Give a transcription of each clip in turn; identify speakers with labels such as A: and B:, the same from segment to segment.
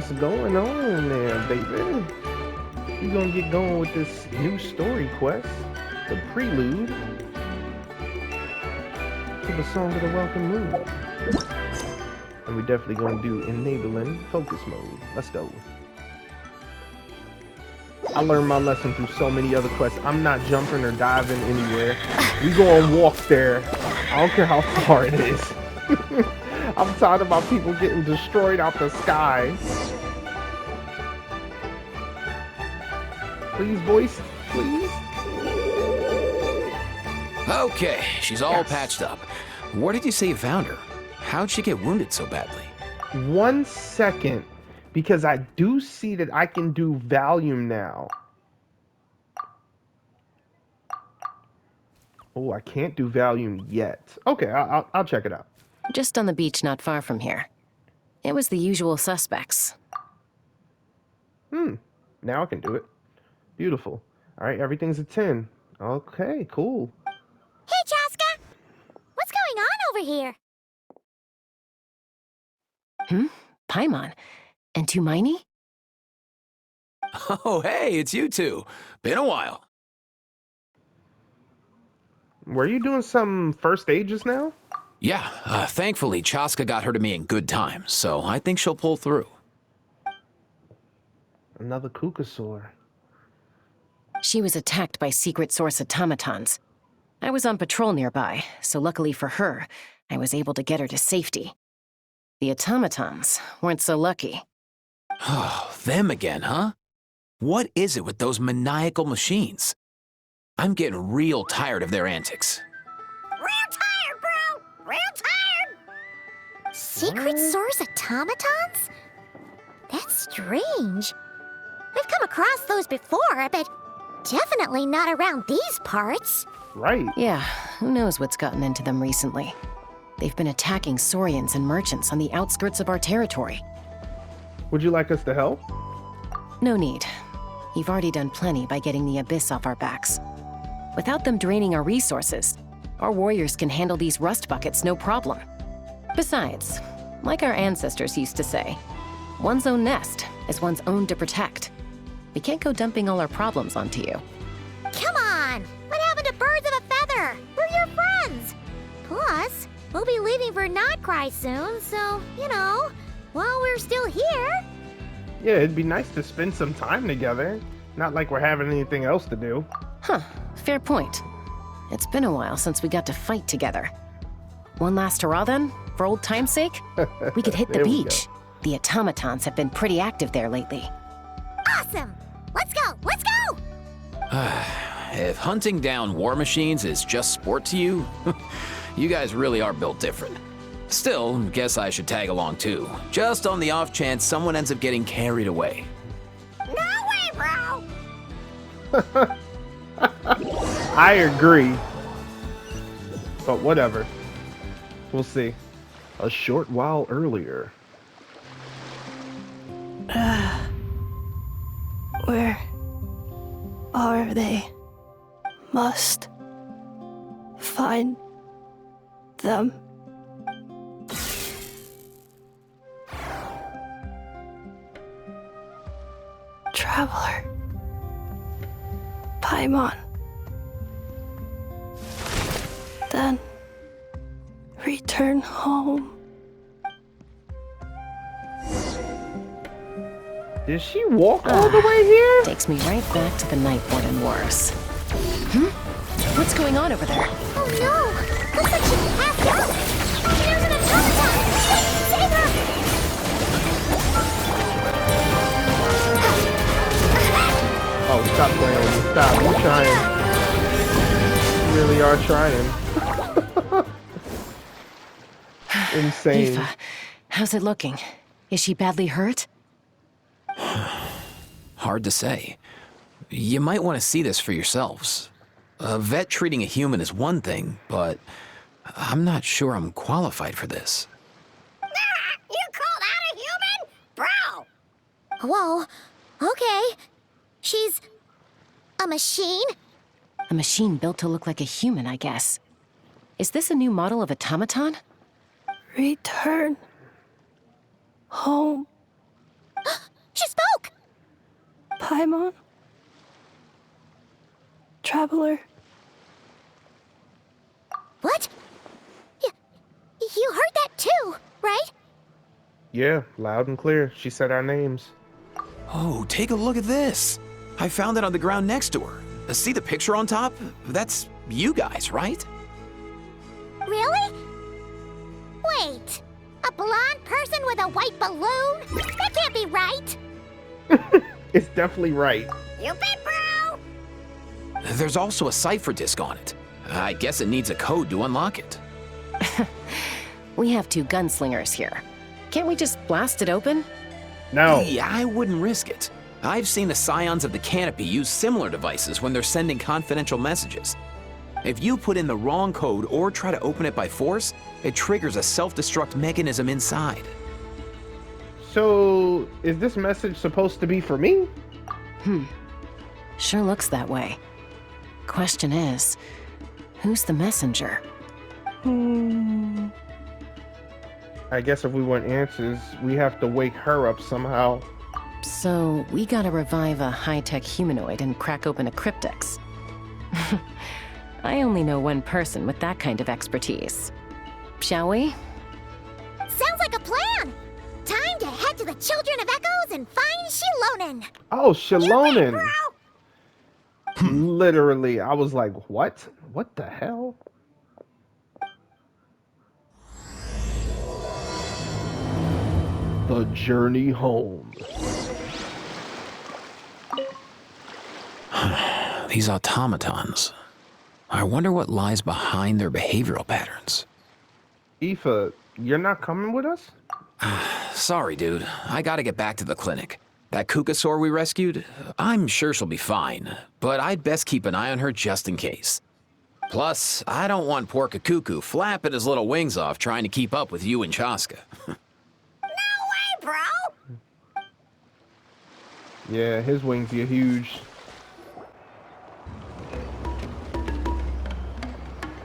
A: What's going on there, baby? We're gonna get going with this new story quest, the prelude to the Song of the Welkin Moon. And we're definitely gonna do enabling focus mode. Let's go. I learned my lesson through so many other quests. I'm not jumping or diving anywhere. We gonna walk there. I don't care how far it is. I'm tired about people getting destroyed out the sky. Please, voice, please.
B: Okay, she's all patched up. Where did you say you found her? How'd she get wounded so badly?
A: 1 second, because I do see that I can do volume now. Oh, I can't do volume yet. Okay, I'll check it out.
C: Just on the beach not far from here. It was the usual suspects.
A: Now I can do it. Beautiful. All right, everything's a 10. Okay, cool.
D: Hey, Chaska! What's going on over here?
C: Paimon. And Tumaini?
B: Oh, hey, it's you two. Been a while.
A: Were you doing some first aid just now?
B: Yeah, thankfully Chaska got her to me in good time, so I think she'll pull through.
A: Another Kukasaur.
C: She was attacked by secret source automatons. I was on patrol nearby, so luckily for her, I was able to get her to safety. The automatons weren't so lucky.
B: Oh, them again, huh? What is it with those maniacal machines? I'm getting real tired of their antics.
D: Real tired, bro! Real tired! Secret source automatons? That's strange. We've come across those before, but definitely not around these parts.
A: Right.
C: Yeah, who knows what's gotten into them recently. They've been attacking Saurians and merchants on the outskirts of our territory.
A: Would you like us to help?
C: No need. You've already done plenty by getting the Abyss off our backs. Without them draining our resources, our warriors can handle these rust buckets no problem. Besides, like our ancestors used to say, one's own nest is one's own to protect. We can't go dumping all our problems onto you.
D: Come on! What happened to birds of a feather? We're your friends! Plus, we'll be leaving for Notcry soon, so, you know, while we're still here...
A: Yeah, it'd be nice to spend some time together. Not like we're having anything else to do.
C: Huh, fair point. It's been a while since we got to fight together. One last hurrah then, for old time's sake? We could hit the
A: There we
C: beach. The automatons have been pretty active there lately.
D: Awesome! Let's go! Let's go!
B: If hunting down war machines is just sport to you, you guys really are built different. Still, guess I should tag along too, just on the off chance someone ends up getting carried away.
D: No way, bro!
A: I agree. But whatever. We'll see. A short while earlier.
E: Where are they? Must find them. Traveler. Paimon. Then return home.
A: Did she walk all the way here?
C: Takes me right back to the Night Warden Wars. What's going on over there?
D: Oh no! Looks like she passed out! There's an automaton! Save her!
A: Oh, stop playing with me. Stop. You're trying. You really are trying. Insane.
C: Aoife, how's it looking? Is she badly hurt?
B: Hard to say. You might want to see this for yourselves. A vet treating a human is one thing, but I'm not sure I'm qualified for this.
D: You called out a human? Bro! Whoa. Okay. She's... a machine?
C: A machine built to look like a human, I guess. Is this a new model of automaton?
E: Return home.
D: She spoke!
E: Paimon? Traveler?
D: What? You heard that too, right?
A: Yeah, loud and clear. She said our names.
B: Oh, take a look at this. I found it on the ground next to her. See the picture on top? That's you guys, right?
D: Really? Wait, a blonde person with a white balloon? That can't be right.
A: It's definitely right.
D: You bet, bro!
B: There's also a cipher disk on it. I guess it needs a code to unlock it.
C: We have 2 gunslingers here. Can't we just blast it open?
A: No.
B: Yeah, I wouldn't risk it. I've seen the Scions of the Canopy use similar devices when they're sending confidential messages. If you put in the wrong code or try to open it by force, it triggers a self-destruct mechanism inside.
A: So, is this message supposed to be for me?
C: Sure looks that way. Question is, who's the messenger?
A: I guess if we want answers, we have to wake her up somehow.
C: So, we gotta revive a high-tech humanoid and crack open a cryptex. I only know one person with that kind of expertise. Shall we?
D: Sounds like a plan! Time to head to the Children of Echoes and find Shilonen!
A: Oh,
D: You bet,
A: Shilonen!
D: bro!
A: Literally, I was like, what? What the hell? The journey home.
B: These automatons. I wonder what lies behind their behavioral patterns.
A: Aoife, you're not coming with us?
B: Sorry, dude. I gotta get back to the clinic. That Kukasaur we rescued, I'm sure she'll be fine, but I'd best keep an eye on her just in case. Plus, I don't want poor Kakuku flapping his little wings off trying to keep up with you and Chaska.
D: No way, bro!
A: Yeah, his wings are huge.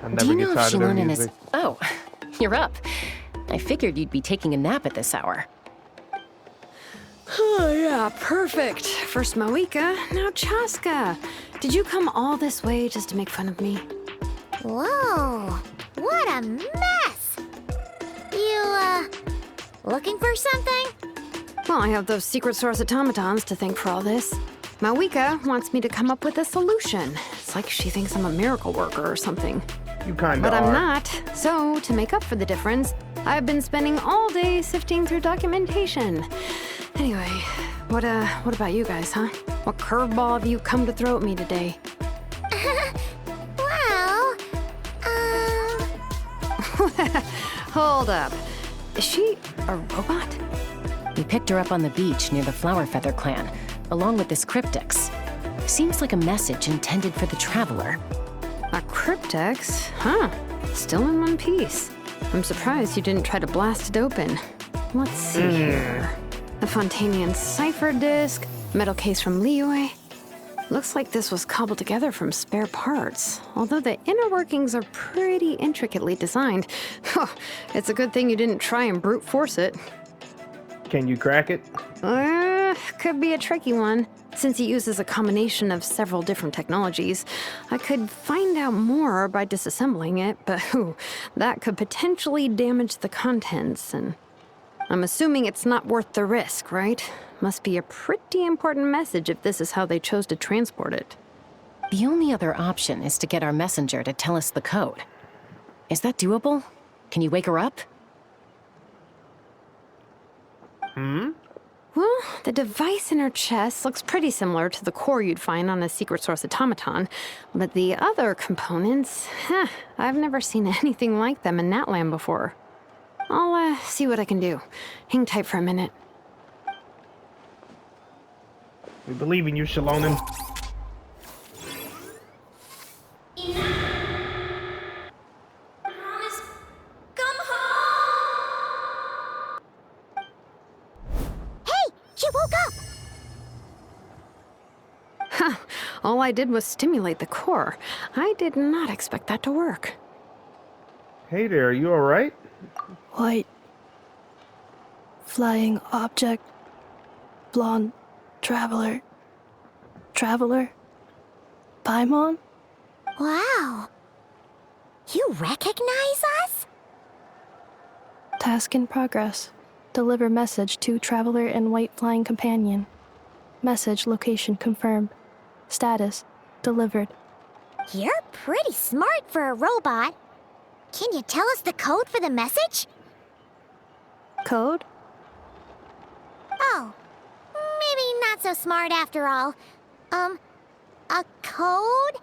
A: I
C: Do
A: never
C: you
A: get
C: know if
A: tired of their
C: Shilonen
A: music.
C: is... Oh, you're up. I figured you'd be taking a nap at this hour.
F: Oh, yeah, perfect. First Moika, now Chaska. Did you come all this way just to make fun of me?
D: Whoa, what a mess! You, looking for something?
F: Well, I have those secret source automatons to thank for all this. Mawika wants me to come up with a solution. It's like she thinks I'm a miracle worker or something.
A: You kinda
F: But
A: are.
F: I'm not. So, to make up for the difference, I've been spending all day sifting through documentation. Anyway, what about you guys, huh? What curveball have you come to throw at me today?
D: Well,
F: Hold up. Is she a robot?
C: We picked her up on the beach near the Flower Feather clan, along with this cryptex. Seems like a message intended for the traveler.
F: A cryptex? Huh. Still in one piece. I'm surprised you didn't try to blast it open. Let's see here. A Fontanian cipher disk, metal case from Liyue. Looks like this was cobbled together from spare parts, although the inner workings are pretty intricately designed. It's a good thing you didn't try and brute force it.
A: Can you crack it?
F: Could be a tricky one. Since it uses a combination of several different technologies, I could find out more by disassembling it, but that could potentially damage the contents, and I'm assuming it's not worth the risk, right? Must be a pretty important message if this is how they chose to transport it.
C: The only other option is to get our messenger to tell us the code. Is that doable? Can you wake her up?
F: Well, the device in her chest looks pretty similar to the core you'd find on a secret source automaton, but the other components, I've never seen anything like them in Natlan before. I'll see what I can do. Hang tight for a minute.
A: We believe in you, Shilonen.
D: Come home! Hey, she woke up!
F: All I did was stimulate the core. I did not expect that to work.
A: Hey there, are you alright?
E: White. Flying object. Blonde. Traveler. Traveler. Paimon?
D: Wow. You recognize us?
E: Task in progress. Deliver message to Traveler and White Flying Companion. Message location confirmed. Status delivered.
D: You're pretty smart for a robot. Can you tell us the code for the message?
E: Code?
D: Oh, maybe not so smart after all. A code?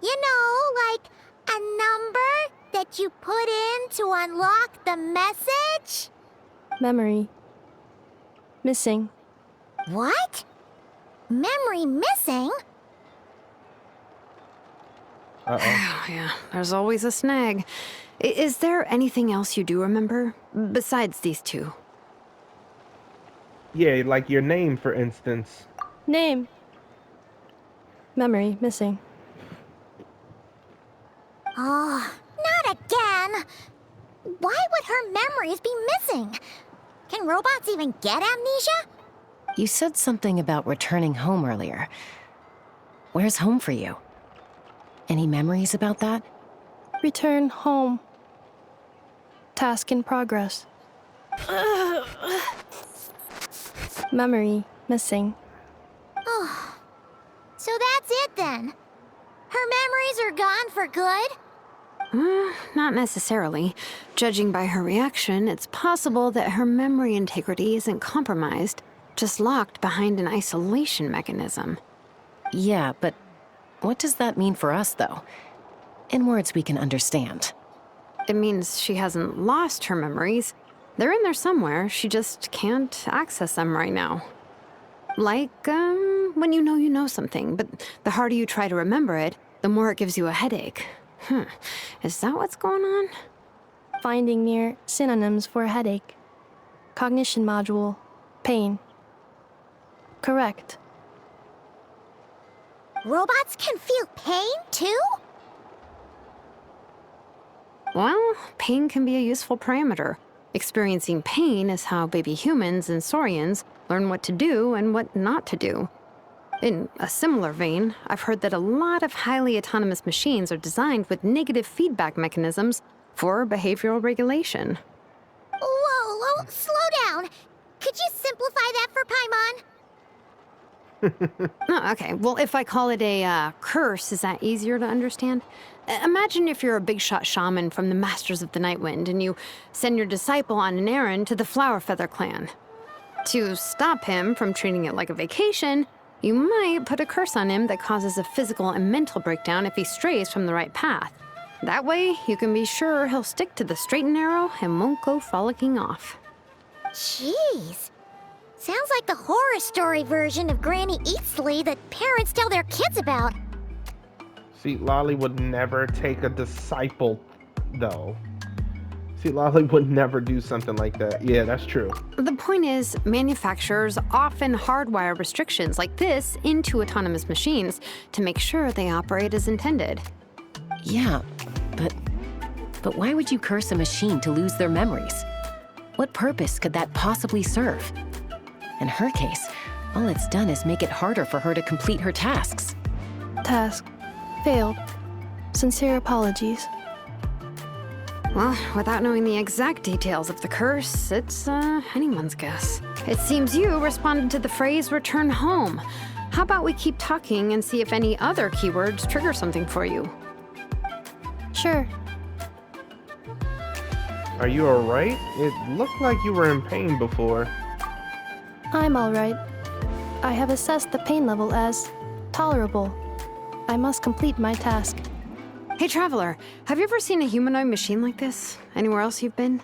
D: You know, like a number that you put in to unlock the message?
E: Memory. Missing.
D: What? Memory missing?
A: Uh-oh.
F: Yeah, there's always a snag. Is there anything else you do remember? Besides these two?
A: Yeah, like your name, for instance.
E: Name. Memory missing.
D: Oh, not again! Why would her memories be missing? Can robots even get amnesia?
C: You said something about returning home earlier. Where's home for you? Any memories about that?
E: Return home. Task in progress. Memory missing.
D: Oh, so that's it then. Her memories are gone for good?
F: Not necessarily. Judging by her reaction, it's possible that her memory integrity isn't compromised, just locked behind an isolation mechanism.
C: Yeah, but what does that mean for us, though? In words we can understand.
F: It means she hasn't lost her memories. They're in there somewhere, she just can't access them right now. Like, when you know something, but the harder you try to remember it, the more it gives you a headache. Is that what's going on?
E: Finding near synonyms for headache. Cognition module. Pain. Correct.
D: Robots can feel pain too?
F: Well, pain can be a useful parameter. Experiencing pain is how baby humans and saurians learn what to do and what not to do. In a similar vein, I've heard that a lot of highly autonomous machines are designed with negative feedback mechanisms for behavioral regulation.
D: Whoa, slow down. Could you simplify that for Paimon?
F: Oh, okay, well, if I call it a curse, is that easier to understand? Imagine if you're a big shot shaman from the Masters of the Nightwind and you send your disciple on an errand to the Flower Feather clan. To stop him from treating it like a vacation, you might put a curse on him that causes a physical and mental breakdown if he strays from the right path. That way, you can be sure he'll stick to the straight and narrow and won't go frolicking off.
D: Jeez. Sounds like the horror story version of Granny Eatsley that parents tell their kids about.
A: See, Lolly would never take a disciple, though. See, Lolly would never do something like that. Yeah, that's true.
F: The point is, manufacturers often hardwire restrictions like this into autonomous machines to make sure they operate as intended.
C: Yeah, but why would you curse a machine to lose their memories? What purpose could that possibly serve? In her case, all it's done is make it harder for her to complete her tasks.
E: Task. Failed. Sincere apologies.
F: Well, without knowing the exact details of the curse, it's anyone's guess. It seems you responded to the phrase return home. How about we keep talking and see if any other keywords trigger something for you?
E: Sure.
A: Are you alright? It looked like you were in pain before.
E: I'm alright. I have assessed the pain level as tolerable. I must complete my task.
F: Hey, Traveler, have you ever seen a humanoid machine like this? Anywhere else you've been?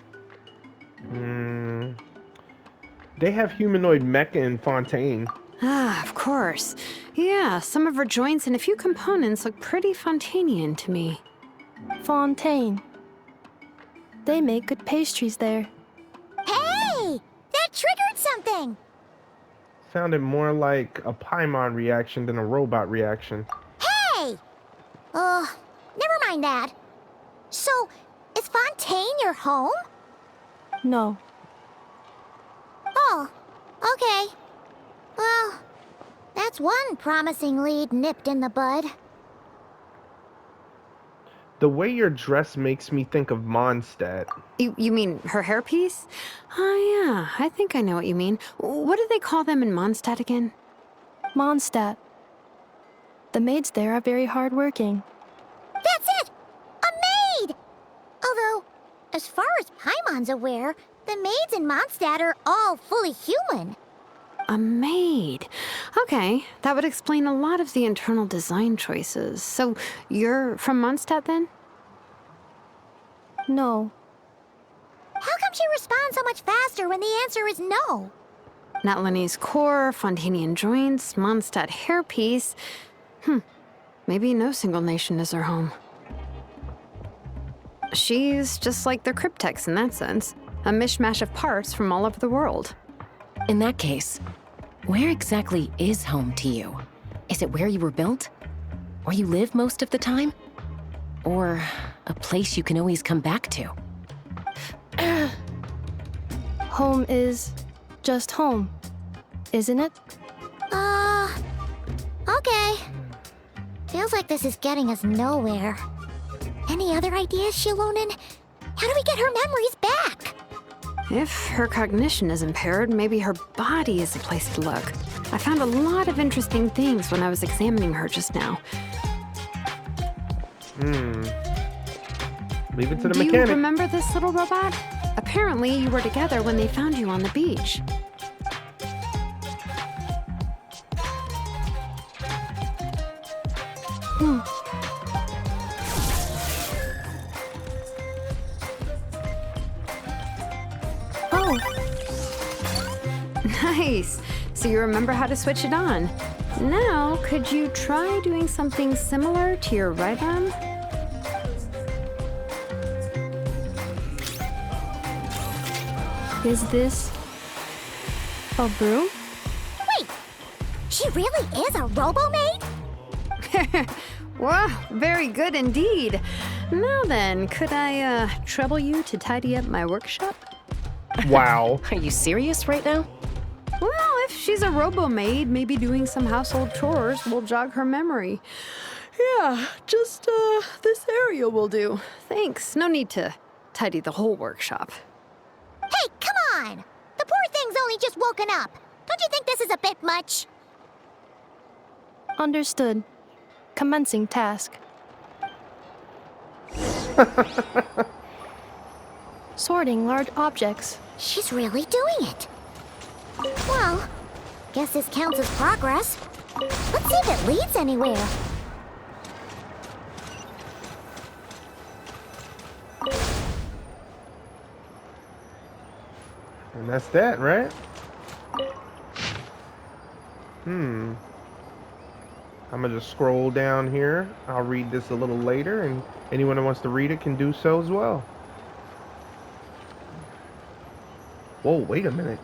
A: They have humanoid mecha in Fontaine.
F: Ah, of course. Yeah, some of her joints and a few components look pretty Fontanian to me.
E: Fontaine. They make good pastries there.
D: Hey! That triggered something!
A: Sounded more like a Paimon reaction than a robot reaction.
D: Hey! Never mind that. So, is Fontaine your home?
E: No.
D: Oh, okay. Well, that's one promising lead nipped in the bud.
A: The way you're dressed makes me think of Mondstadt.
F: You mean her hairpiece? Oh yeah, I think I know what you mean. What do they call them in Mondstadt again?
E: Mondstadt. The maids there are very hardworking.
D: That's it! A maid! Although, as far as Paimon's aware, the maids in Mondstadt are all fully human.
F: A maid. Okay, that would explain a lot of the internal design choices. So, you're from Mondstadt then?
E: No.
D: How come she responds so much faster when the answer is no?
F: Natlanese core, Fontanian joints, Mondstadt hairpiece. Maybe no single nation is her home. She's just like the Cryptex in that sense. A mishmash of parts from all over the world.
C: In that case, where exactly is home to you? Is it where you were built? Where you live most of the time? Or a place you can always come back to?
E: Home is just home, isn't it?
D: Okay. Feels like this is getting us nowhere. Any other ideas, Shilonen? How do we get her memories back?
F: If her cognition is impaired, maybe her body is a place to look. I found a lot of interesting things when I was examining her just now.
A: Leave it to the
F: Do you
A: mechanic.
F: remember this little robot? Apparently, you were together when they found you on the beach.
E: Oh,
F: Nice. So you remember how to switch it on. Now, could you try doing something similar to your right arm?
E: is this a broom?
D: Wait! She really is a robo-maid?
F: Wow, very good indeed. Now then, could I trouble you to tidy up my workshop?
A: Wow.
C: Are you serious right now?
F: Well, if she's a robo-maid, maybe doing some household chores will jog her memory. Yeah, just this area will do. Thanks. No need to tidy the whole workshop.
D: Hey, come on! The poor thing's only just woken up. Don't you think this is a bit much?
E: Understood. Commencing task. Sorting large objects.
D: She's really doing it. Well, guess this counts as progress. Let's see if it leads anywhere.
A: And that's that, right? I'm gonna just scroll down here. I'll read this a little later, and anyone who wants to read it can do so as well. Whoa, wait a minute.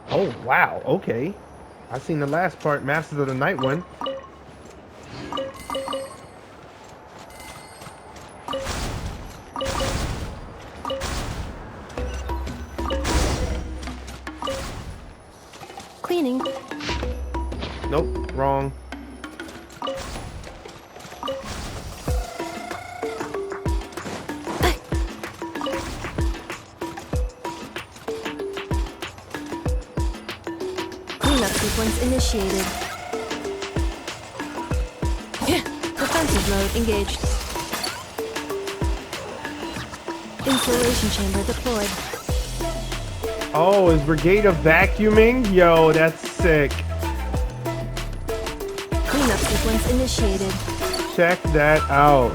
A: Oh, wow, okay. I've seen the last part, Masters of the Night one.
E: Cleaning.
A: Nope, wrong.
E: Cleanup sequence initiated. Defensive mode engaged. Installation chamber deployed.
A: Oh, is Brigade of Vacuuming? Yo, that's sick.
E: Cleanup sequence initiated.
A: Check that out.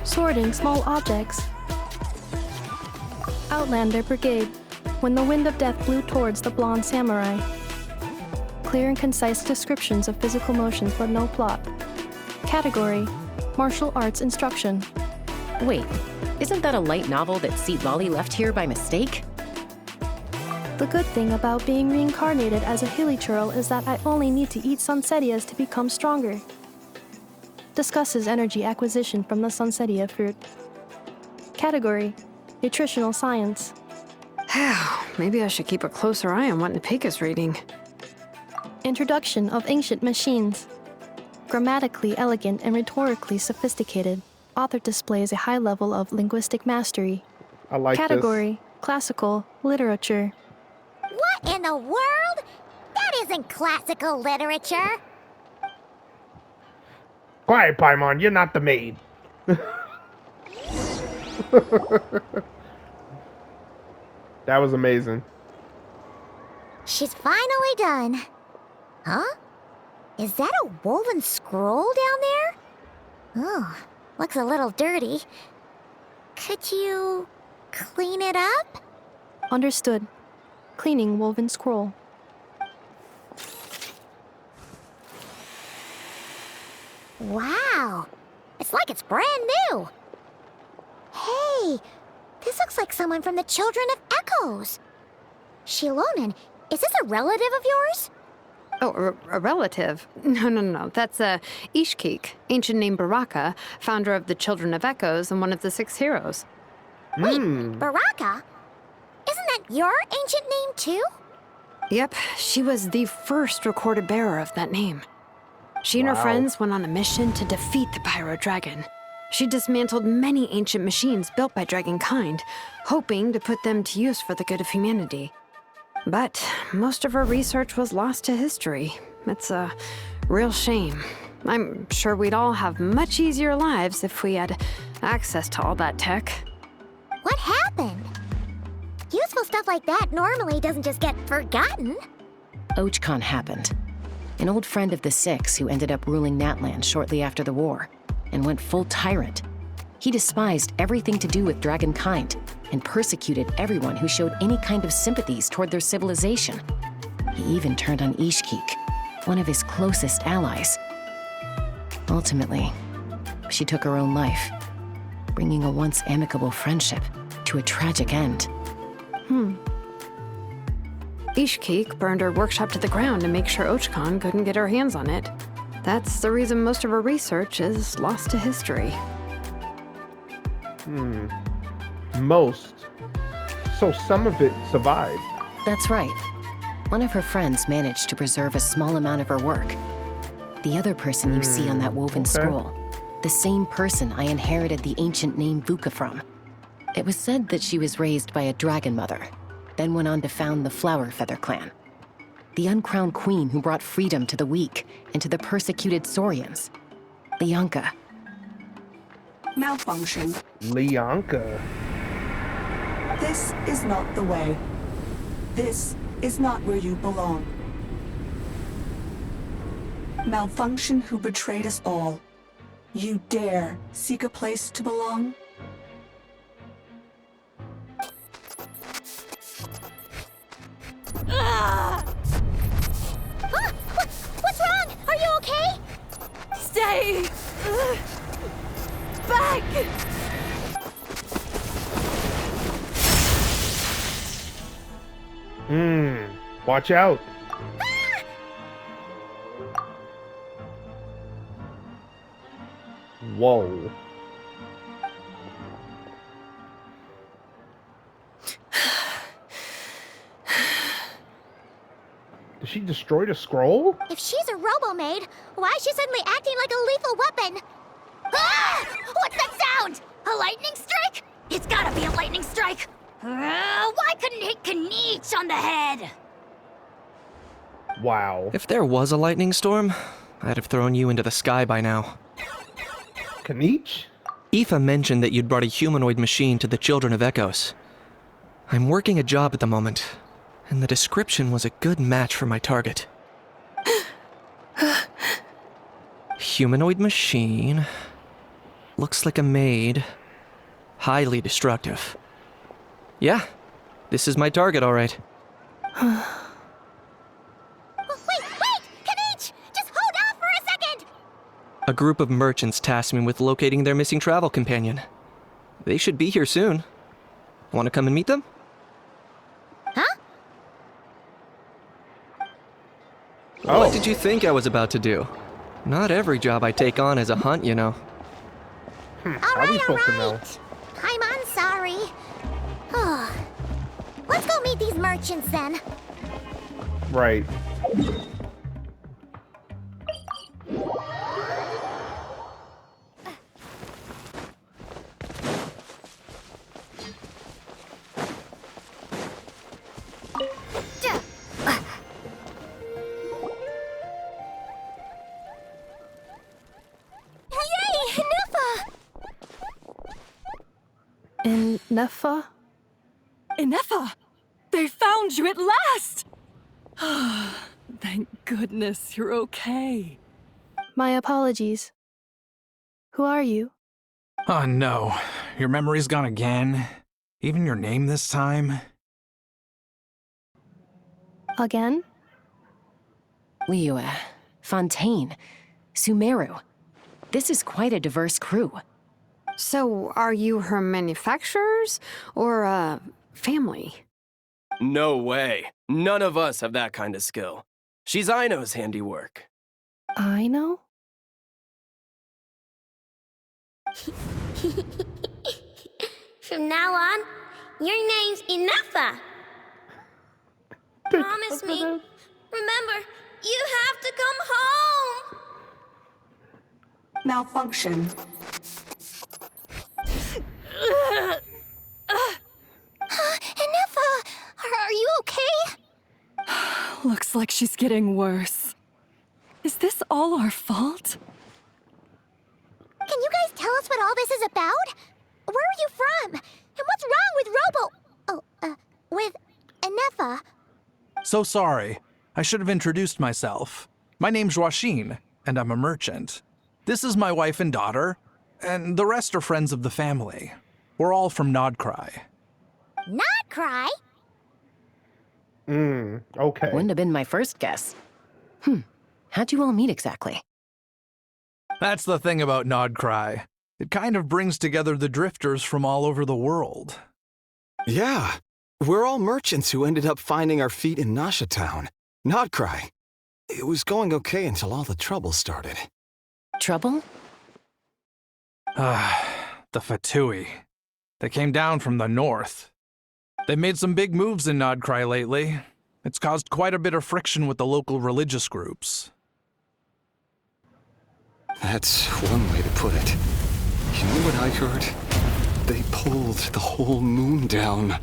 E: Sorting small objects. Outlander Brigade. When the wind of death blew towards the blonde samurai. Clear and concise descriptions of physical motions, but no plot. Category: martial arts instruction.
C: Wait, isn't that a light novel that Seat Lolly left here by mistake?
E: The good thing about being reincarnated as a hilly churl is that I only need to eat sunsetias to become stronger. Discusses energy acquisition from the sunsetia fruit. Category: Nutritional Science.
F: Maybe I should keep a closer eye on what Nipika's reading.
E: Introduction of Ancient Machines. Grammatically elegant and rhetorically sophisticated, author displays a high level of linguistic mastery.
A: I like
E: Category: Classical Literature.
D: What in the world? That isn't classical literature.
A: this. Quiet, Paimon. You're not the maid. That was amazing.
D: She's finally done. Huh? Is that a woven scroll down there? Oh, looks a little dirty. Could you clean it up?
E: Understood. Cleaning woven scroll.
D: Wow, it's like it's brand new. Hey, this looks like someone from the Children of Echoes. Shilonen, is this a relative of yours?
F: Oh, a relative? No. That's Ishkik, ancient name Baraka, founder of the Children of Echoes and one of the 6 heroes.
D: Wait, Baraka? Isn't that your ancient name too?
F: Yep, she was the first recorded bearer of that name. She and her
A: Wow.
F: friends went on a mission to defeat the Pyro Dragon. She dismantled many ancient machines built by Dragonkind, hoping to put them to use for the good of humanity. But most of her research was lost to history. It's a real shame. I'm sure we'd all have much easier lives if we had access to all that tech.
D: What happened? Useful stuff like that normally doesn't just get forgotten.
C: Ochkon happened. An old friend of the 6 who ended up ruling Natland shortly after the war, and went full tyrant. He despised everything to do with Dragonkind, and persecuted everyone who showed any kind of sympathies toward their civilization. He even turned on Ishkik, one of his closest allies. Ultimately, she took her own life, bringing a once amicable friendship to a tragic end.
F: Ishkik burned her workshop to the ground to make sure Ochkon couldn't get her hands on it. That's the reason most of her research is lost to history.
A: Most. So some of it survived.
C: That's right. One of her friends managed to preserve a small amount of her work. The other person you see on that woven scroll, the same person I inherited the ancient name Vuka from. It was said that she was raised by a dragon mother, then went on to found the Flower Feather clan. The uncrowned queen who brought freedom to the weak and to the persecuted Saurians. Lianka.
G: Malfunction.
A: Lianka.
G: This is not the way. This is not where you belong. Malfunction who betrayed us all. You dare seek a place to belong?
D: What's wrong? Are you okay?
H: Stay back!
A: Watch out. Whoa. Did she destroy the scroll?
D: If she's a robo-maid, why is she suddenly acting like a lethal weapon? Ah! What's that sound? A lightning strike? It's gotta be a lightning strike. Why couldn't it hit Kniech on the head?
A: Wow.
I: If there was a lightning storm, I'd have thrown you into the sky by now.
A: Kniech?
I: Aoife mentioned that you'd brought a humanoid machine to the Children of Echoes. I'm working a job at the moment, and the description was a good match for my target. Humanoid machine. Looks like a maid. Highly destructive. Yeah, this is my target, all right.
D: Wait! Kniech! Just hold off for a second!
I: A group of merchants tasked me with locating their missing travel companion. They should be here soon. Want to come and meet them?
D: Huh?
A: Oh.
I: What did you think I was about to do? Not every job I take on is a hunt, you know.
A: How are we supposed to know?
D: Paimon's Oh. Let's go meet these merchants then.
A: Right.
D: Yay! Neffa!
E: Neffa?
H: Ineffa! They found you at last! Thank goodness you're okay.
E: My apologies. Who are you?
J: Oh no, your memory's gone again? Even your name this time?
E: Again?
C: Liyue, Fontaine, Sumeru. This is quite a diverse crew.
F: So, are you her manufacturers or, family?
K: No way. None of us have that kind of skill. She's Aino's handiwork.
E: I know?
D: From now on, your name's Ineffa. Promise me. Remember, you have to come home.
G: Malfunction.
D: Ineffa, are you okay?
H: Looks like she's getting worse. Is this all our fault?
D: Can you guys tell us what all this is about? Where are you from? And what's wrong with Ineffa?
J: So sorry. I should have introduced myself. My name's Joakim, and I'm a merchant. This is my wife and daughter, and the rest are friends of the family. We're all from Nodcry.
D: Not cry?
A: Okay.
C: Wouldn't have been my first guess. How'd you all meet exactly?
J: That's the thing about Nodcry. It kind of brings together the drifters from all over the world.
L: Yeah, we're all merchants who ended up finding our feet in Nasha Town. Nodcry. It was going okay until all the trouble started.
C: Trouble?
J: The Fatui. They came down from the north. They've made some big moves in Nodcry lately. It's caused quite a bit of friction with the local religious groups.
L: That's one way to put it. You know what I heard? They pulled the whole moon down.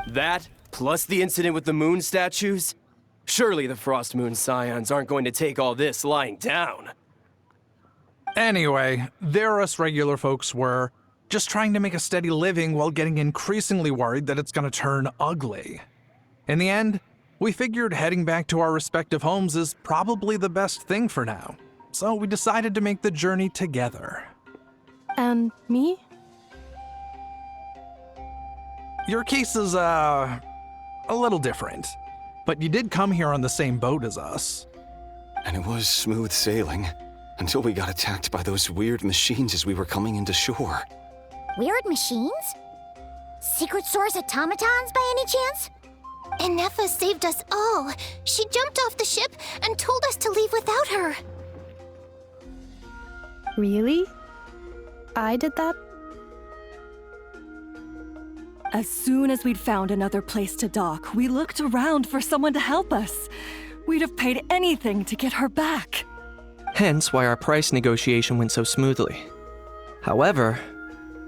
K: That, plus the incident with the moon statues? Surely the Frost Moon Scions aren't going to take all this lying down.
J: Anyway, there us regular folks were just trying to make a steady living while getting increasingly worried that it's gonna turn ugly. In the end, we figured heading back to our respective homes is probably the best thing for now. So we decided to make the journey together.
E: And me?
J: Your case is, a little different. But you did come here on the same boat as us.
L: And it was smooth sailing, until we got attacked by those weird machines as we were coming into shore.
D: Weird machines? Secret Source automatons by any chance? Ineffa saved us all. She jumped off the ship and told us to leave without her.
E: Really? I did that?
H: As soon as we'd found another place to dock, we looked around for someone to help us. We'd have paid anything to get her back.
I: Hence why our price negotiation went so smoothly. However,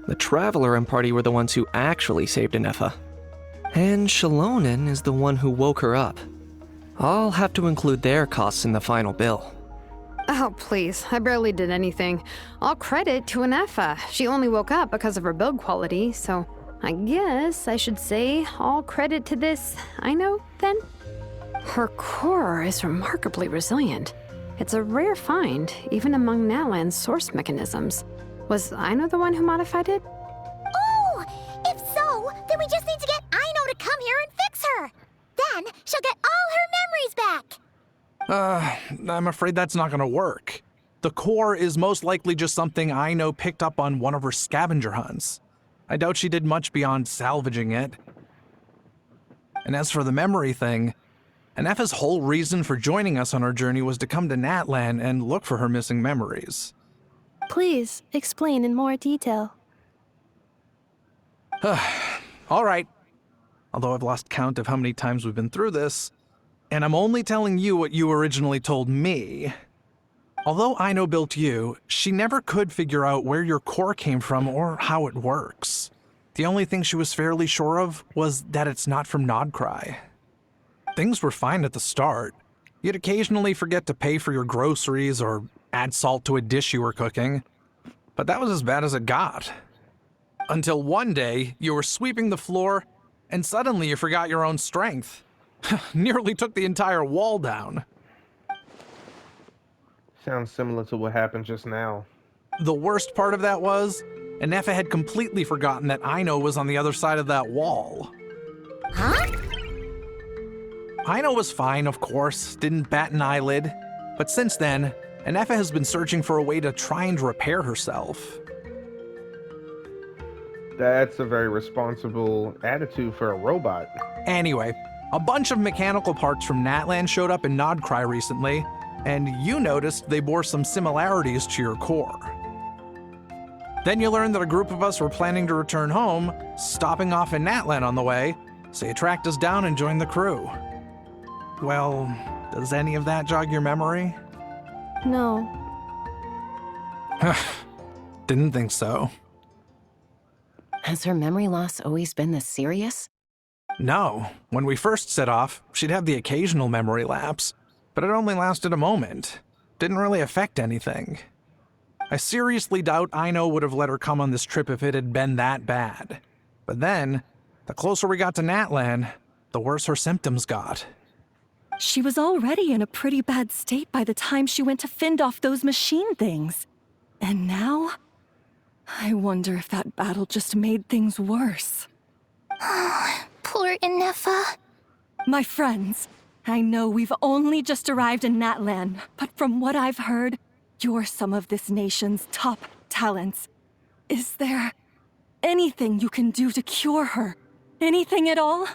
I: the Traveler and party were the ones who actually saved Ineffa. And Shalonen is the one who woke her up. I'll have to include their costs in the final bill.
F: Oh, please. I barely did anything. All credit to Ineffa. She only woke up because of her build quality, so I guess I should say all credit to this Aino, then? Her core is remarkably resilient. It's a rare find, even among Nalan's source mechanisms. Was Aino the one who modified it?
D: Oh! If so, then we just need to get Aino to come here and fix her. Then she'll get all her memories back.
J: I'm afraid that's not gonna work. The core is most likely just something Aino picked up on one of her scavenger hunts. I doubt she did much beyond salvaging it. And as for the memory thing, Ineffa's whole reason for joining us on our journey was to come to Natlan and look for her missing memories.
E: Please, explain in more detail.
J: All right. Although I've lost count of how many times we've been through this, and I'm only telling you what you originally told me. Although Aino built you, she never could figure out where your core came from or how it works. The only thing she was fairly sure of was that it's not from Nodcry. Things were fine at the start. You'd occasionally forget to pay for your groceries or add salt to a dish you were cooking, but that was as bad as it got. Until one day, you were sweeping the floor, and suddenly you forgot your own strength. Nearly took the entire wall down.
A: Sounds similar to what happened just now.
J: The worst part of that was, Anefa had completely forgotten that Aino was on the other side of that wall.
D: Huh?
J: Aino was fine, of course, didn't bat an eyelid. But since then, Anefa has been searching for a way to try and repair herself.
A: That's a very responsible attitude for a robot.
J: Anyway, a bunch of mechanical parts from Natlan showed up in Nodcry recently, and you noticed they bore some similarities to your core. Then you learned that a group of us were planning to return home, stopping off in Natlan on the way, so you tracked us down and joined the crew. Well, does any of that jog your memory?
E: No.
J: Didn't think so.
C: Has her memory loss always been this serious?
J: No. When we first set off, she'd have the occasional memory lapse, but it only lasted a moment. Didn't really affect anything. I seriously doubt Aino would have let her come on this trip if it had been that bad. But then, the closer we got to Natlan, the worse her symptoms got.
H: She was already in a pretty bad state by the time she went to fend off those machine things. And now? I wonder if that battle just made things worse.
D: Poor Anefa.
H: My friends, I know we've only just arrived in Natlan, but from what I've heard, you're some of this nation's top talents. Is there anything you can do to cure her? Anything at all?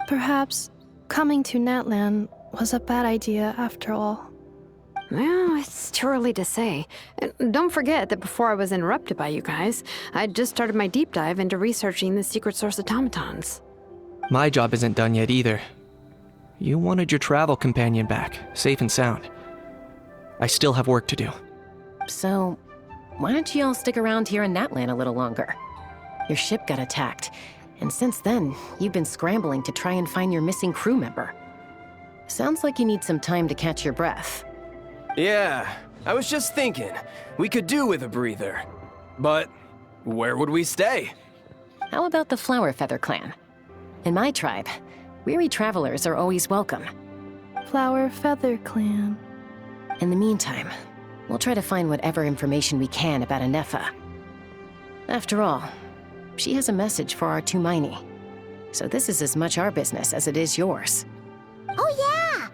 E: Perhaps coming to Natlan was a bad idea after all.
F: Well, it's too early to say. And don't forget that before I was interrupted by you guys, I'd just started my deep dive into researching the secret source automatons.
I: My job isn't done yet either. You wanted your travel companion back, safe and sound. I still have work to do.
C: So, why don't you all stick around here in Natlan a little longer? Your ship got attacked, and since then, you've been scrambling to try and find your missing crew member. Sounds like you need some time to catch your breath.
K: Yeah, I was just thinking, we could do with a breather. But where would we stay?
C: How about the Flower Feather Clan? In my tribe, weary travelers are always welcome.
E: Flower Feather Clan.
C: In the meantime, we'll try to find whatever information we can about Anefa. After all, she has a message for our Tumaini. So this is as much our business as it is yours.
D: Oh yeah!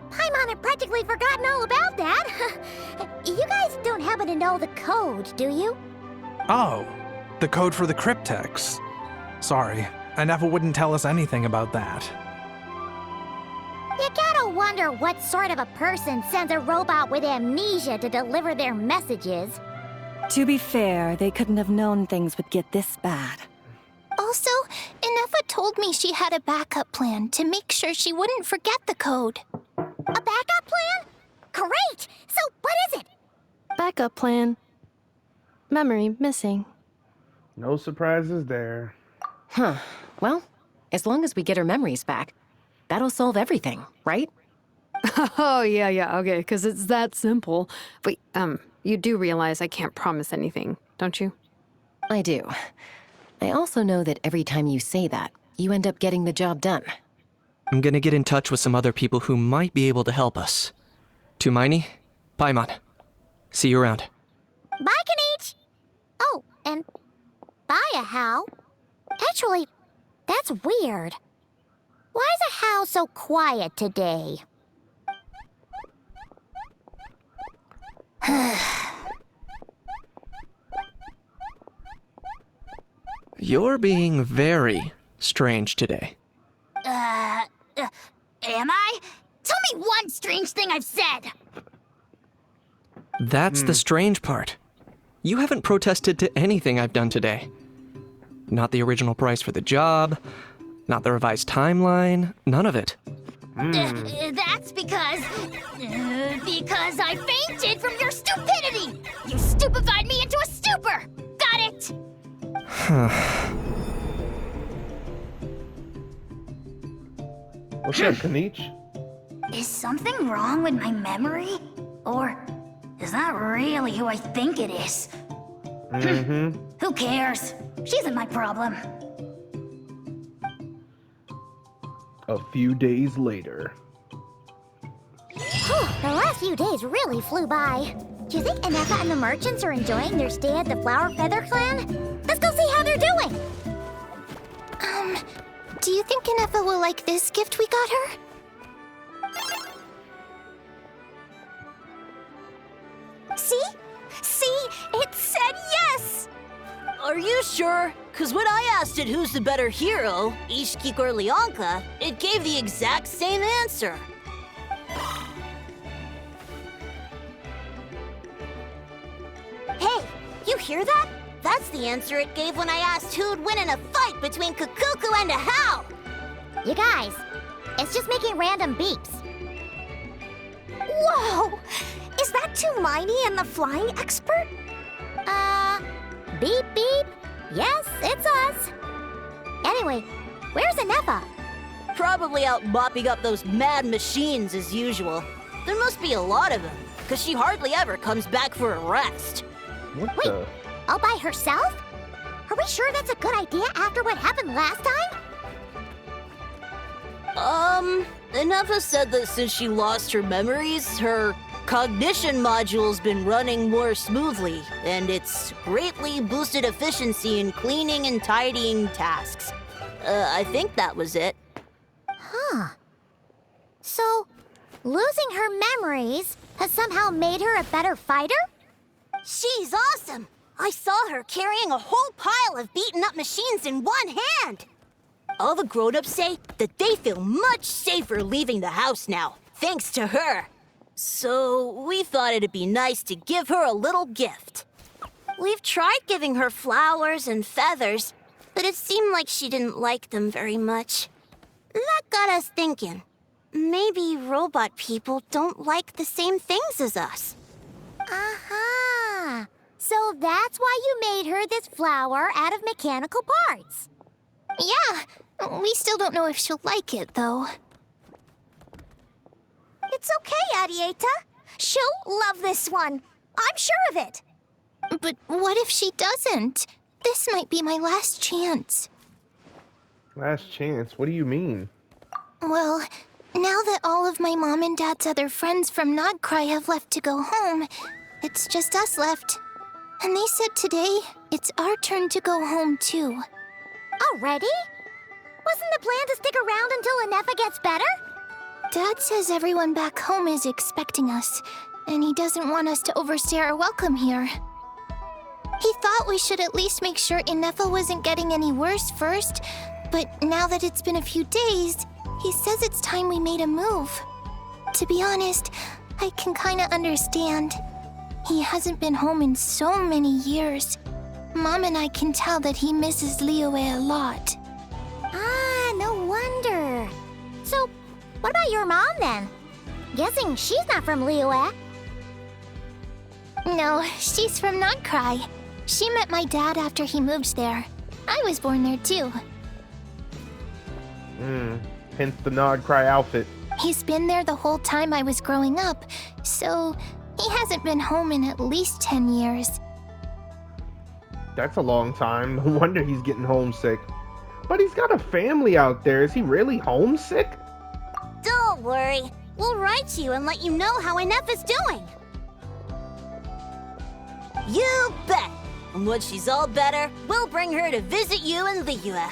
D: Paimon had practically forgotten all about that. You guys don't happen to know the code, do you?
J: Oh, the code for the cryptex. Sorry, Anefa wouldn't tell us anything about that.
D: You gotta wonder what sort of a person sends a robot with amnesia to deliver their messages.
H: To be fair, they couldn't have known things would get this bad.
D: Also, Anefa told me she had a backup plan to make sure she wouldn't forget the code. A backup plan? Great! So what is it?
E: Backup plan. Memory missing.
A: No surprises there.
C: Huh. Well, as long as we get her memories back, that'll solve everything, right?
F: Oh, yeah, okay, because it's that simple. Wait, you do realize I can't promise anything, don't you?
C: I do. I also know that every time you say that, you end up getting the job done.
I: I'm gonna get in touch with some other people who might be able to help us. Tumaini, Paimon. See you around.
D: Bye, Kanich! Oh, and bye, How. Actually, that's weird. Why is How so quiet today?
I: You're being very strange today.
D: Am I? Tell me one strange thing I've said!
I: That's the strange part. You haven't protested to anything I've done today. Not the original price for the job, not the revised timeline, none of it.
D: That's because I fainted from your stupidity! You stupefied me into a stupor! Got it?
A: What's up, Kanich?
D: Is something wrong with my memory? Or is that really who I think it is? Who cares? She isn't my problem.
A: A few days later.
D: The last few days really flew by. Do you think Inefa and the merchants are enjoying their stay at the Flower Feather Clan? Let's go see how they're doing! Do you think Inefa will like this gift we got her? See? See? It said yes!
M: Are you sure? Because when I asked it who's the better hero, Ishkik or Leonka, it gave the exact same answer.
D: Hey, you hear that? That's the answer it gave when I asked who'd win in a fight between Kukuku and a How. You guys, it's just making random beeps. Whoa! Is that Tumaini and the flying expert? Beep beep. Yes, it's us. Anyway, where's Inefa?
M: Probably out mopping up those mad machines as usual. There must be a lot of them, because she hardly ever comes back for a rest.
A: What
D: Wait,
A: the?
D: all by herself? Are we sure that's a good idea after what happened last time?
M: Inefa said that since she lost her memories, her cognition module's been running more smoothly, and it's greatly boosted efficiency in cleaning and tidying tasks. I think that was it.
D: Huh. So, losing her memories has somehow made her a better fighter?
M: She's awesome! I saw her carrying a whole pile of beaten-up machines in one hand! All the grown-ups say that they feel much safer leaving the house now, thanks to her. So, we thought it'd be nice to give her a little gift. We've tried giving her flowers and feathers, but it seemed like she didn't like them very much. That got us thinking. Maybe robot people don't like the same things as us.
D: Aha! So that's why you made her this flower out of mechanical parts. Yeah, we still don't know if she'll like it, though. It's okay, Arieta. She'll love this one. I'm sure of it. But what if she doesn't? This might be my last chance.
A: Last chance? What do you mean?
D: Well, now that all of my mom and dad's other friends from Nodcry have left to go home, it's just us left. And they said today, it's our turn to go home, too. Already? Wasn't the plan to stick around until Inefa gets better? Dad says everyone back home is expecting us, and he doesn't want us to overstay our welcome here. He thought we should at least make sure Inefa wasn't getting any worse first, but now that it's been a few days, he says it's time we made a move. To be honest, I can kinda understand. He hasn't been home in so many years. Mom and I can tell that he misses Liyue a lot. Ah, no wonder. So, what about your mom then? Guessing she's not from Liyue. No, she's from Nodcry. She met my dad after he moved there. I was born there too.
A: Hence the Nodcry outfit.
D: He's been there the whole time I was growing up, so he hasn't been home in at least 10 years.
A: That's a long time. No wonder he's getting homesick. But he's got a family out there. Is he really homesick?
M: Don't worry. We'll write to you and let you know how Inefa's doing. You bet! And once she's all better, we'll bring her to visit you in Liyue.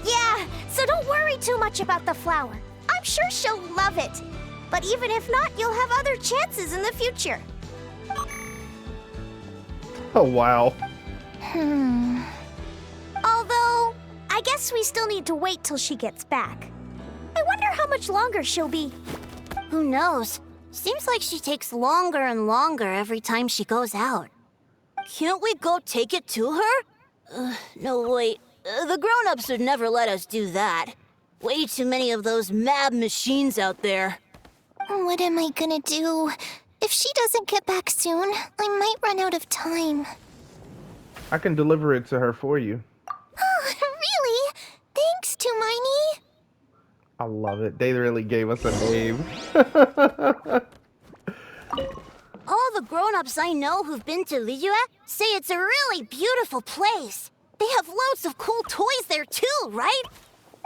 D: Yeah, so don't worry too much about the flower. I'm sure she'll love it. But even if not, you'll have other chances in the future.
A: Oh, wow.
D: Although, I guess we still need to wait till she gets back. I wonder how much longer she'll be.
M: Who knows? Seems like she takes longer and longer every time she goes out. Can't we go take it to her? No, wait. The grown-ups would never let us do that. Way too many of those mad machines out there.
D: What am I gonna do? If she doesn't get back soon, I might run out of time.
A: I can deliver it to her for you.
D: Oh, really? Thanks, Tumaini.
A: I love it. They really gave us a name.
M: All the grown-ups I know who've been to Liyue say it's a really beautiful place. They have loads of cool toys there too, right?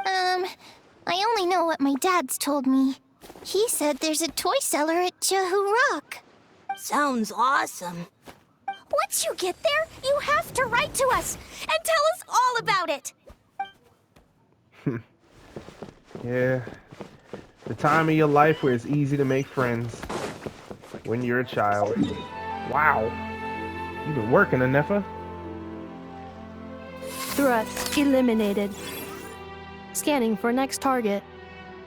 D: I only know what my dad's told me. He said there's a toy cellar at Jahu Rock.
M: Sounds awesome.
D: Once you get there, you have to write to us and tell us all about it.
A: Yeah. The time of your life where it's easy to make friends. When you're a child. Wow. You've been working, Anefa.
E: Threat eliminated. Scanning for next target.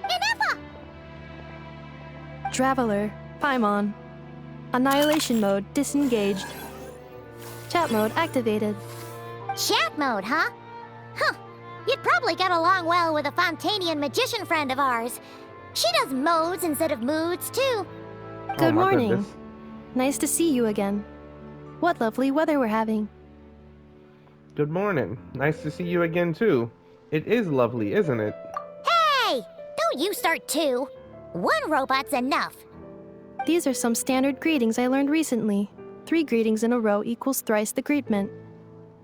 D: Anefa!
E: Traveler, Paimon. Annihilation mode disengaged. Chat mode activated.
D: Chat mode, huh? Huh. You'd probably get along well with a Fontanian magician friend of ours. She does modes instead of moods, too.
E: Good morning.
A: Goodness.
E: Nice to see you again. What lovely weather we're having.
A: Good morning. Nice to see you again, too. It is lovely, isn't it?
D: Hey! Don't you start too. One robot's enough.
E: These are some standard greetings I learned recently. 3 greetings in a row equals thrice the greetment.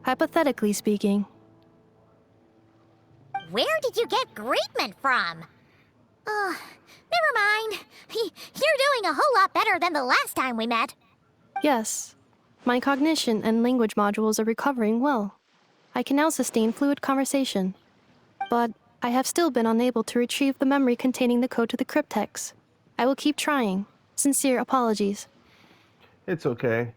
E: Hypothetically speaking.
D: Where did you get greetment from? Never mind. You're doing a whole lot better than the last time we met.
E: Yes. My cognition and language modules are recovering well. I can now sustain fluid conversation. But I have still been unable to retrieve the memory containing the code to the cryptex. I will keep trying. Sincere apologies.
A: It's okay.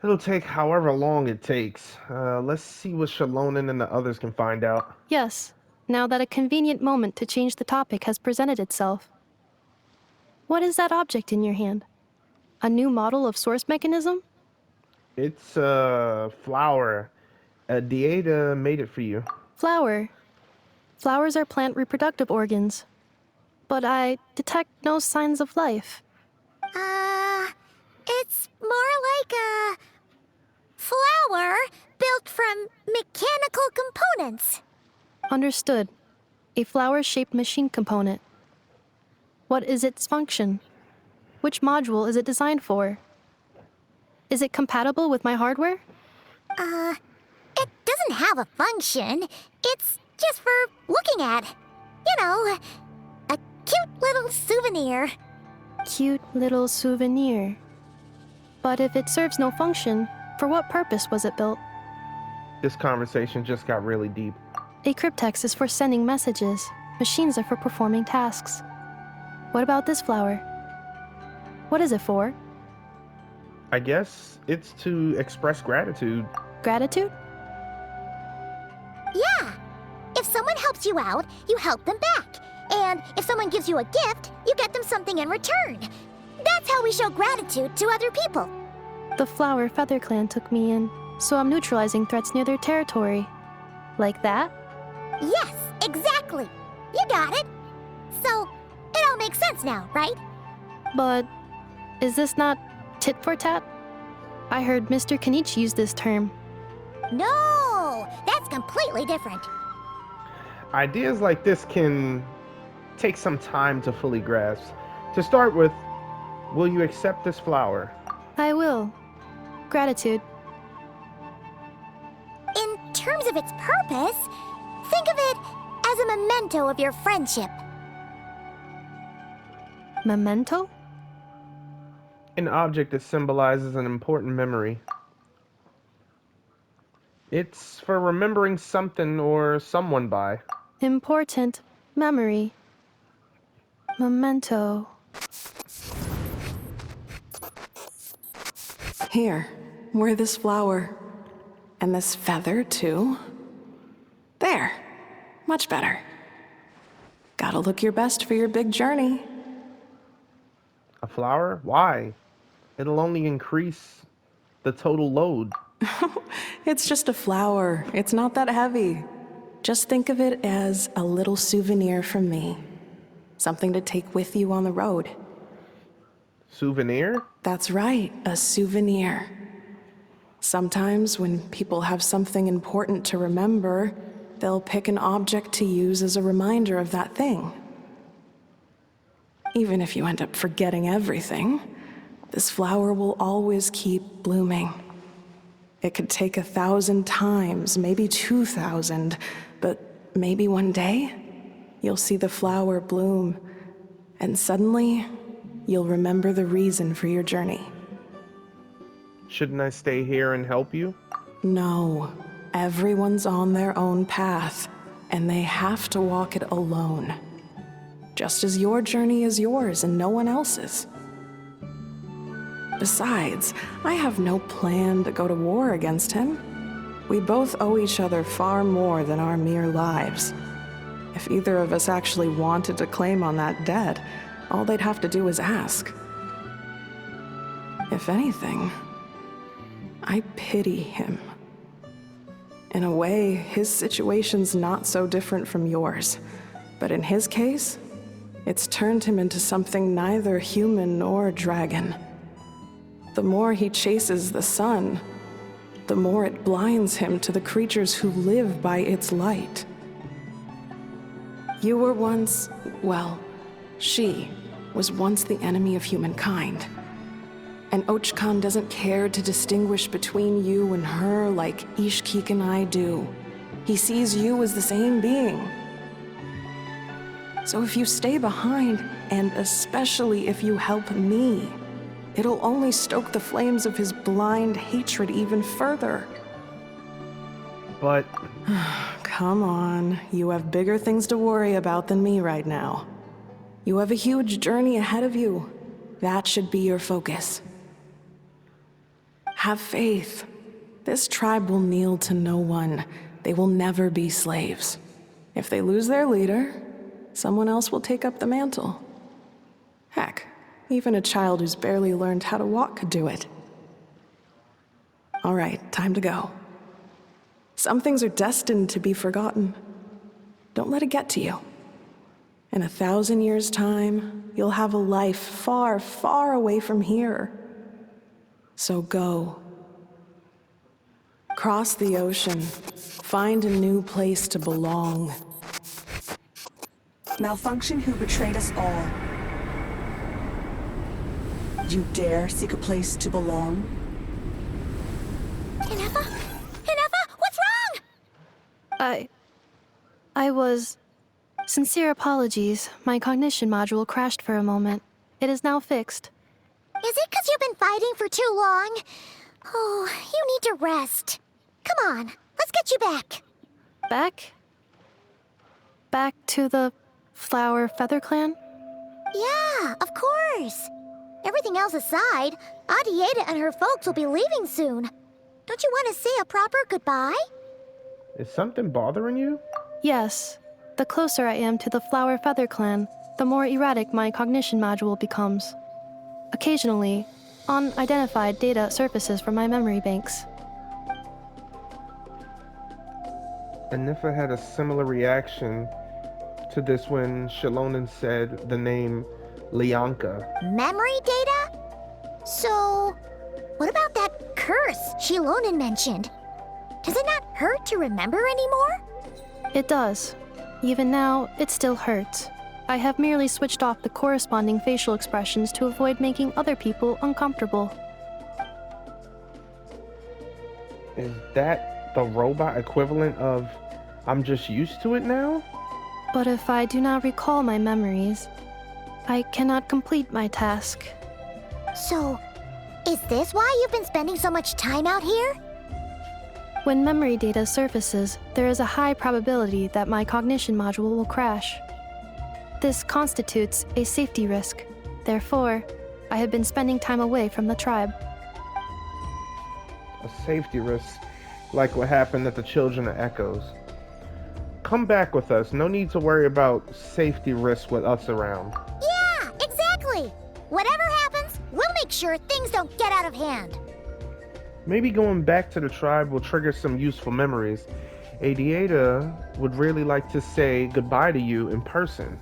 A: It'll take however long it takes. Let's see what Shalonen and the others can find out.
E: Yes, now that a convenient moment to change the topic has presented itself. What is that object in your hand? A new model of source mechanism?
A: It's a flower. Dieta made it for you.
E: Flower. Flowers are plant reproductive organs. But I detect no signs of life.
D: It's more like a flower built from mechanical components.
E: Understood. A flower-shaped machine component. What is its function? Which module is it designed for? Is it compatible with my hardware?
D: It doesn't have a function. It's just for looking at. You know, a cute little souvenir.
E: Cute little souvenir. But if it serves no function, for what purpose was it built?
A: This conversation just got really deep.
E: A cryptex is for sending messages. Machines are for performing tasks. What about this flower? What is it for?
A: I guess it's to express gratitude.
E: Gratitude?
D: Yeah. If someone helps you out, you help them back. And if someone gives you a gift, you get them something in return. That's how we show gratitude to other people.
E: The Flower Feather Clan took me in, so I'm neutralizing threats near their territory. Like that?
D: Yes, exactly. You got it. So, it all makes sense now, right?
E: But is this not tit for tat? I heard Mr. Kenichi use this term.
D: No, that's completely different.
A: Ideas like this can take some time to fully grasp. To start with, will you accept this flower?
E: I will. Gratitude.
D: In terms of its purpose, think of it as a memento of your friendship.
E: Memento?
A: An object that symbolizes an important memory. It's for remembering something or someone by.
E: Important memory. Memento.
G: Here, wear this flower. And this feather, too. There. Much better. Gotta look your best for your big journey.
A: A flower? Why? It'll only increase the total load?
G: It's just a flower. It's not that heavy. Just think of it as a little souvenir from me. Something to take with you on the road.
A: Souvenir?
G: That's right, a souvenir. Sometimes when people have something important to remember, they'll pick an object to use as a reminder of that thing. Even if you end up forgetting everything, this flower will always keep blooming. It could take 1,000 times, maybe 2,000, but maybe one day, you'll see the flower bloom, and suddenly, you'll remember the reason for your journey.
A: Shouldn't I stay here and help you?
G: No, everyone's on their own path, and they have to walk it alone. Just as your journey is yours and no one else's. Besides, I have no plan to go to war against him. We both owe each other far more than our mere lives. If either of us actually wanted to claim on that debt, all they'd have to do is ask. If anything, I pity him. In a way, his situation's not so different from yours. But in his case, it's turned him into something neither human nor dragon. The more he chases the sun, the more it blinds him to the creatures who live by its light. You were once, well, she was once the enemy of humankind. And Ochkan doesn't care to distinguish between you and her like Ishkik and I do. He sees you as the same being. So if you stay behind, and especially if you help me, it'll only stoke the flames of his blind hatred even further.
A: But...
G: Come on, you have bigger things to worry about than me right now. You have a huge journey ahead of you. That should be your focus. Have faith. This tribe will kneel to no one. They will never be slaves. If they lose their leader, someone else will take up the mantle. Heck, even a child who's barely learned how to walk could do it. All right, time to go. Some things are destined to be forgotten. Don't let it get to you. In 1,000 years' time, you'll have a life far, far away from here. So go. Cross the ocean. Find a new place to belong.
N: Malfunction who betrayed us all. You dare seek a place to belong?
D: Inefa? Inefa, what's wrong?
E: I was... Sincere apologies. My cognition module crashed for a moment. It is now fixed.
D: Is it because you've been fighting for too long? Oh, you need to rest. Come on, let's get you back.
E: Back? Back to the Flower Feather Clan?
D: Yeah, of course. Everything else aside, Adieta and her folks will be leaving soon. Don't you want to say a proper goodbye?
A: Is something bothering you?
E: Yes. The closer I am to the Flower Feather Clan, the more erratic my cognition module becomes. Occasionally, unidentified data surfaces from my memory banks.
A: Anifa had a similar reaction to this when Shalonen said the name Lianka.
D: Memory data? So, what about that curse Shilonen mentioned? Does it not hurt to remember anymore?
E: It does. Even now, it still hurts. I have merely switched off the corresponding facial expressions to avoid making other people uncomfortable.
A: Is that the robot equivalent of I'm just used to it now?
E: But if I do not recall my memories, I cannot complete my task.
D: So, is this why you've been spending so much time out here?
E: When memory data surfaces, there is a high probability that my cognition module will crash. This constitutes a safety risk. Therefore, I have been spending time away from the tribe.
A: A safety risk, like what happened at the Children of Echoes. Come back with us. No need to worry about safety risks with us around.
D: Yeah, exactly! Whatever happens, we'll make sure things don't get out of hand.
A: Maybe going back to the tribe will trigger some useful memories. Adiata would really like to say goodbye to you in person.